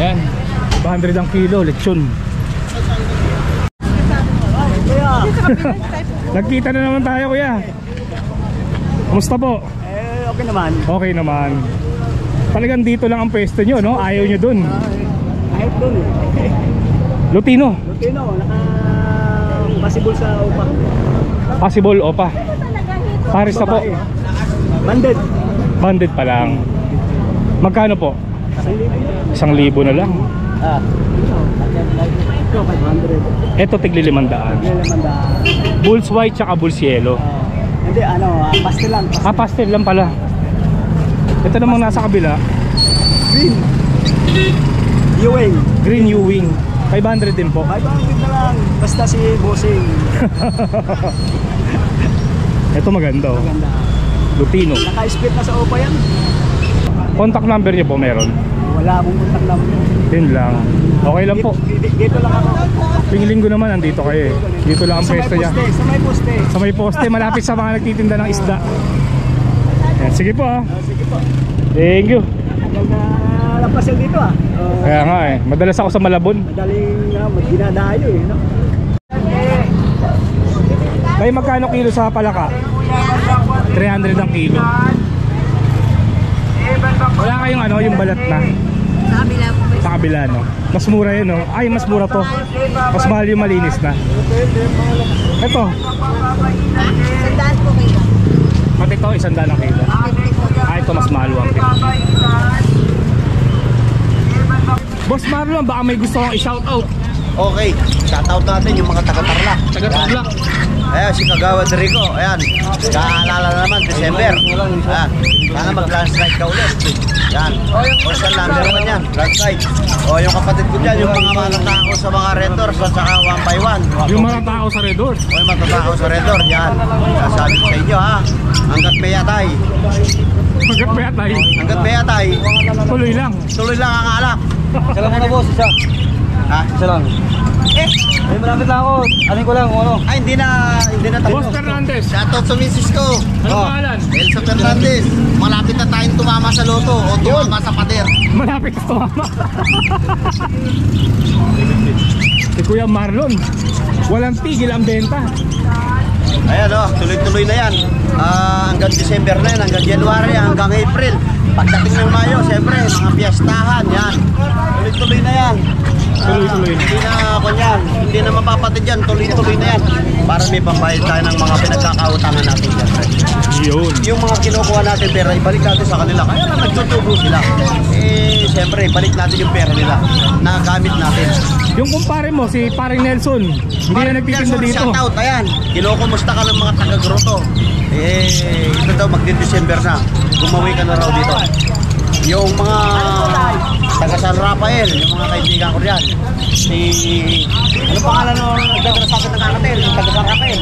Ayan, 500 ang kilo, lechon. Nagkita na naman tayo, kuya. Kumusta po? Okay naman. Okay naman. Talagang dito lang ang pwesto nyo, no? Ayaw nyo dun. Kahit doon eh. Lutino. Lutino, naka-possible sa upa. Possible, opa. Paris na po. Banded. Banded pa lang. Magkano po? 1,000 na lang. Ah. Ito, 500. Ito tigli 500. Yan naman Bulls white tsaka bulls yellow. hindi, pastel lang. Pastel lang pala. Ito namang nasa kabila. Green. Ewing. Green Ewing. 500 din po. 500 na lang. Basta si bossing. Ito maganda, oh. Maganda. Lutino. Naka-split na sa upa yan. Contact number niyo po meron? Wala akong contact number. Din lang. Okay lang po. Dito lang ako. Linggo naman nandito kayo eh. Dito lang ang Sa may pwesto niya. poste. Sa may poste. Sa may poste, malapit sa mga nagtitinda ng isda. Yan, sige po ah. Sige po. Thank you. Lapas yan dito ah. Kaya nga eh, madalas ako sa Malabon. Madaling dinadayo eh. No? Kaya magkano kilo sa palaka? 300 ang kilo. Wala kayong yung balat na? Sa kabila po. Sa kabila, no? Mas mura yun, no? Ay, mas mura to. Mas mahal yung malinis na. Ito. Sandaan po kayo. Pati ito, 100 ang kilo. Ito mas mahal ang kilo. Boss Marlon, baka may gusto kong i-shoutout. Okay, shoutout natin yung mga taga-Tarlac. Taga-Tarlac. Ayan, si Kagawad Rico. Ayan, kaalala na naman, December. Ayan, sana mag-landslide ka ulit. Yan, person number 1 yan, landslide. O yung kapatid ko dyan, yung mga matatako sa mga Red Doors at saka 1 by 1. Yung mga tao sa Red Doors. O yung matatako sa Red Doors, yan. Sasabi ko sa inyo ha, hanggat may atay. Hanggat may atay. Hanggat may atay, Tuloy lang. tuloy lang ang alak. Isa lang muna boss, isa. Ha? Isa lang. Eh, Ay, malapit lang ako. Anin ko lang kung ano. ay hindi na Boss tayo. Fernandez. Shoutout sa misis ko. Ano Oh, pangalan? Elsa Fernandez. Malapit na tayong tumama sa loto o tumama sa pader. Malapit ka tumama. Si Kuya Marlon. Walang tigil ang benta. Ayan o, tuloy-tuloy na yan. Hanggang December na yan, hanggang January, hanggang April. Pagdating ng Mayo, siyempre, mga piyestahan, yan. Tuloy-tuloy na yan. Tuloy-tuloy. Hindi na ako yan, hindi na mapapatid yan, tuloy-tuloy na yan. Para may pambayad tayo ng mga pinagkakautangan natin yan. Yun. Yung mga kinukuha natin pera, ibalik natin sa kanila. Kaya lang nagtutubo sila. Eh, siyempre, ibalik natin yung pera nila na gamit natin. Yung kumpare mo, si Paring Nelson, hindi na nagtitinda dito. Shoutout, ayan. Kinukumusta ka ng mga taga-Grotto. Eh, ito daw magdi-December na. Gumawi ka na raw dito. Yung mga taga San Rafael, yung mga kaibigan ko riyan. Ano pangalan nung nagdadala sa akin ng kakatel? Yung taga San Rafael.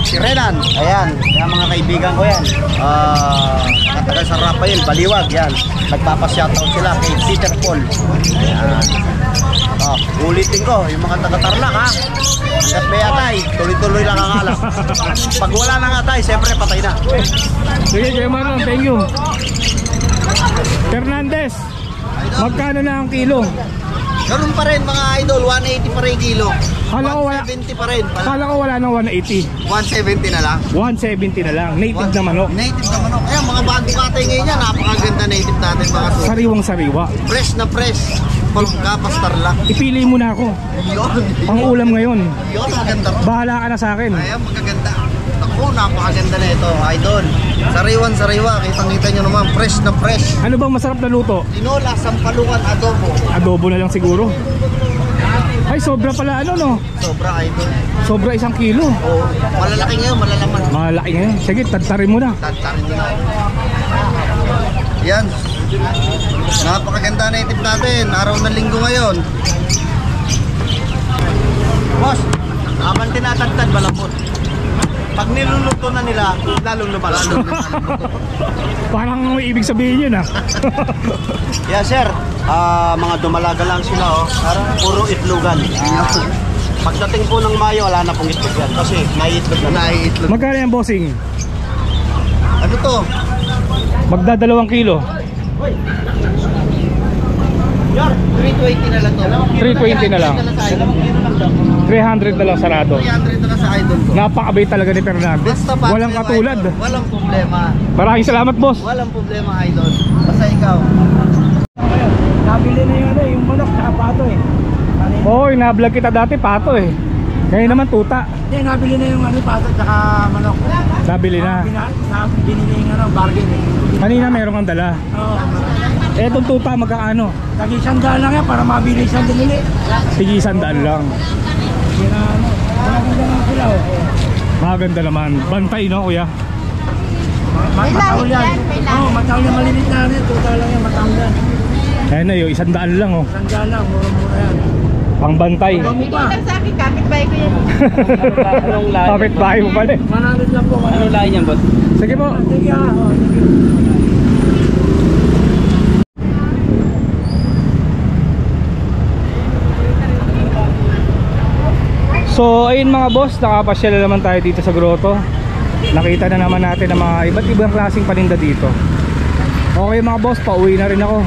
Si Renan. Ayan, kaya mga kaibigan ko yan. Taga San Rafael, Baliwag, yan. Nagpapa-shoutout sila kay Peter Paul. Ayan. Ulitin ko, yung mga taga-Tarlac ha. Hanggat may atay, tuloy-tuloy lang ang alak. Pag wala nang atay, siyempre patay na. Sige, Kuya Marlon, thank you. Fernandez, magkano na ang kilo? Ganun pa rin mga idol, 180 pa rin kilo. Kala ko wala. 170 pa rin. Kala ko wala ng 180. 170 na lang. 170 na lang. Native na manok. Native na manok. Ayan, mga bagong katay ngayon yan. Napakaganda native natin mga to. Sariwang sariwa. Fresh na fresh. Pulka, pastarla. Ipili mo na ako. Yun. Pang ulam ngayon. Yun, maganda. Bahala ka na sa akin. Ayan, magaganda. Ako, napakaganda na ito, idol. Sariwan, sariwa. Kitang-kita nyo naman, fresh na fresh. Ano bang masarap na luto? Tinola, sampalungan, adobo. Adobo na lang siguro. Ay, sobra pala ano no? Sobra, idol. Sobra 1 kilo. Oo. Malalaki ngayon, malalaman. Malaki ngayon. Sige, tagtarin mo na. Tatarin nyo na. Yan. Napakaganda na itip natin. Araw ng linggo ngayon. Boss, aman tinatagtad malambot. Pag niluluto na nila, lalong lumalalo. Parang may ibig sabihin yun ah. Yeah, sir. Mga dumalaga lang sila, oh. Puro itlogan. Pagdating po ng Mayo, wala na pong itlog yan. Kasi naiitlog na. Naiitlog. Magkano yan, bossing? Ano to? Magda 2 kilo. Yan, 320 na lang to. 320 na lang. 300 na lang sarado. 300 na lang sa idol ko. Napakabay talaga ni Fernandez. Basta pa, Walang katulad. Walang problema. Maraming salamat, boss. Walang problema, idol. Basta ikaw. Nabili na yung manok, nakapato eh. Oy, na-vlog kita dati pato eh. Ngayon naman tuta. Hindi, nabili na yung pato tsaka manok. Nabili na. Binili yung bargain eh. Kanina meron kang dala. Oo. Etong tuta magkaano? Tag-100 lang yan para mabili isang dinili. Sige, 100 lang. Kaya magaganda lang sila oh. Maganda naman. Bantay no, kuya? Mataul yan. Oo, mataul yan. Malilit na yan. Tuta lang yan, mataul yan. Ayan na yun, 100 lang oh. 100 lang, mura-mura yan. Pang bantay. Bago pa. Sa akin, kapitbahay ko yan. Anong lahi? Kapit bahay mo pala eh. 100 lang po. Anong lahi niyan, boss? Sige po. Sige ah. Sige. So ayun mga boss, nakapasyal na naman tayo dito sa grotto. Nakita na naman natin ang mga iba't ibang klaseng paninda dito. Okay mga boss, pauwi na rin ako.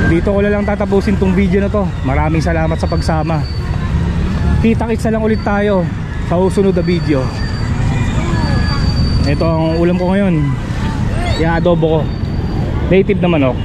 Dito ko na lang tatapusin tong video na to. Maraming salamat sa pagsama. Kita-kits na lang ulit tayo sa susunod na video. Ito ang ulam ko ngayon. Yung adobo ko. Native na manok.